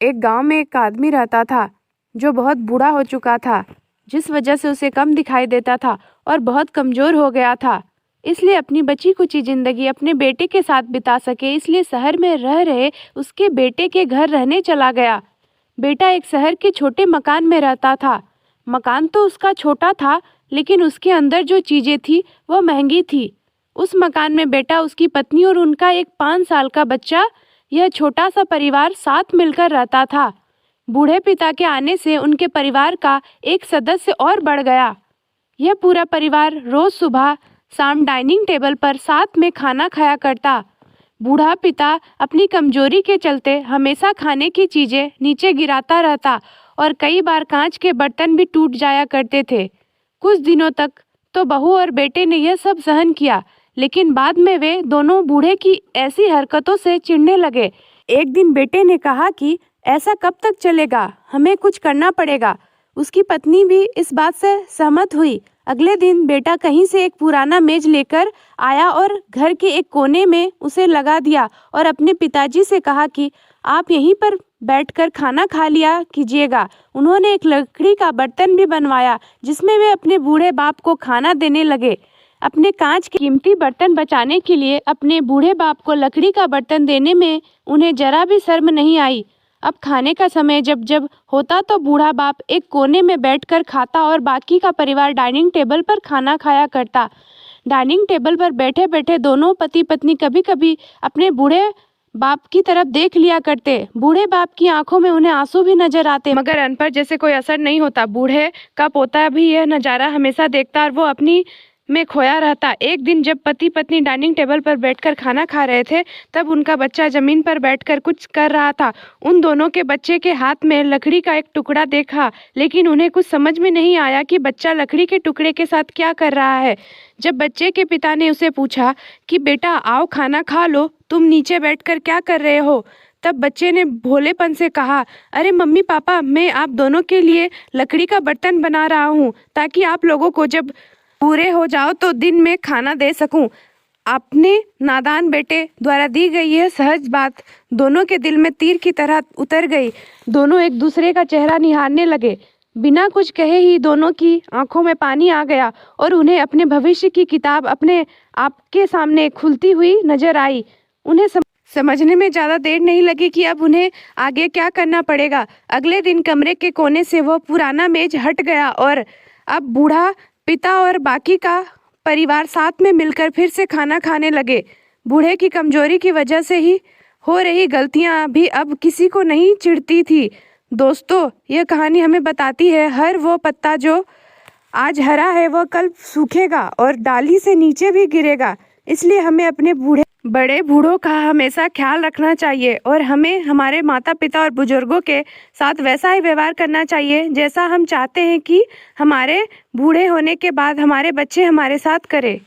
एक गांव में एक आदमी रहता था जो बहुत बूढ़ा हो चुका था, जिस वजह से उसे कम दिखाई देता था और बहुत कमजोर हो गया था। इसलिए अपनी बची कुची जिंदगी अपने बेटे के साथ बिता सके, इसलिए शहर में रह रहे उसके बेटे के घर रहने चला गया। बेटा एक शहर के छोटे मकान में रहता था। मकान तो उसका छोटा था, लेकिन उसके अंदर जो चीजें थी वह महंगी थी। उस मकान में बेटा, उसकी पत्नी और उनका एक 5 साल का बच्चा, यह छोटा सा परिवार साथ मिलकर रहता था। बूढ़े पिता के आने से उनके परिवार का एक सदस्य और बढ़ गया। यह पूरा परिवार रोज सुबह शाम डाइनिंग टेबल पर साथ में खाना खाया करता। बूढ़ा पिता अपनी कमजोरी के चलते हमेशा खाने की चीजें नीचे गिराता रहता और कई बार कांच के बर्तन भी टूट जाया करते थे। कुछ दिनों तक तो बहू और बेटे ने यह सब सहन किया, लेकिन बाद में वे दोनों बूढ़े की ऐसी हरकतों से चिढ़ने लगे। एक दिन बेटे ने कहा कि ऐसा कब तक चलेगा, हमें कुछ करना पड़ेगा। उसकी पत्नी भी इस बात से सहमत हुई। अगले दिन बेटा कहीं से एक पुराना मेज लेकर आया और घर के एक कोने में उसे लगा दिया और अपने पिताजी से कहा कि आप यहीं पर बैठकर खाना खा लिया कीजिएगा। उन्होंने एक लकड़ी का बर्तन भी बनवाया जिसमें वे अपने बूढ़े बाप को खाना देने लगे। अपने कांच के कीमती बर्तन बचाने के लिए अपने बूढ़े बाप को लकड़ी का बर्तन देने में उन्हें जरा भी शर्म नहीं आई। अब खाने का समय जब जब होता तो बूढ़ा बाप एक कोने में बैठकर खाता और बाकी का परिवार डाइनिंग टेबल पर खाना खाया करता। डाइनिंग टेबल पर बैठे बैठे दोनों पति पत्नी कभी कभी अपने बूढ़े बाप की तरफ देख लिया करते। बूढ़े बाप की आंखों में उन्हें आंसू भी नजर आते, मगर अनपढ़ जैसे कोई असर नहीं होता। बूढ़े का पोता भी यह नजारा हमेशा देखता और वो अपनी में खोया रहता। एक दिन जब पति पत्नी डाइनिंग टेबल पर बैठकर खाना खा रहे थे, तब उनका बच्चा जमीन पर बैठकर कुछ कर रहा था। उन दोनों के बच्चे के हाथ में लकड़ी का एक टुकड़ा देखा, लेकिन उन्हें कुछ समझ में नहीं आया कि बच्चा लकड़ी के टुकड़े के साथ क्या कर रहा है। जब बच्चे के पिता ने उसे पूछा कि बेटा आओ खाना खा लो, तुम नीचे बैठकर क्या कर रहे हो, तब बच्चे ने भोलेपन से कहा, अरे मम्मी पापा, मैं आप दोनों के लिए लकड़ी का बर्तन बना रहा हूँ ताकि आप लोगों को जब पूरे हो जाओ तो दिन में खाना दे सकूं। अपने नादान बेटे द्वारा दी गई यह सहज बात दोनों के दिल में तीर की तरह उतर गई। दोनों एक दूसरे का चेहरा निहारने लगे। बिना कुछ कहे ही दोनों की आंखों में पानी आ गया और उन्हें अपने भविष्य की किताब अपने आप के सामने खुलती हुई नजर आई। उन्हें समझने में ज़्यादा देर नहीं लगी कि अब उन्हें आगे क्या करना पड़ेगा। अगले दिन कमरे के कोने से वह पुराना मेज हट गया और अब बूढ़ा पिता और बाकी का परिवार साथ में मिलकर फिर से खाना खाने लगे। बूढ़े की कमजोरी की वजह से ही हो रही गलतियां भी अब किसी को नहीं चिढ़ती थी। दोस्तों, यह कहानी हमें बताती है, हर वो पत्ता जो आज हरा है वह कल सूखेगा और डाली से नीचे भी गिरेगा। इसलिए हमें अपने बड़े बूढ़ों का हमेशा ख्याल रखना चाहिए और हमें हमारे माता पिता और बुजुर्गों के साथ वैसा ही व्यवहार करना चाहिए जैसा हम चाहते हैं कि हमारे बूढ़े होने के बाद हमारे बच्चे हमारे साथ करें।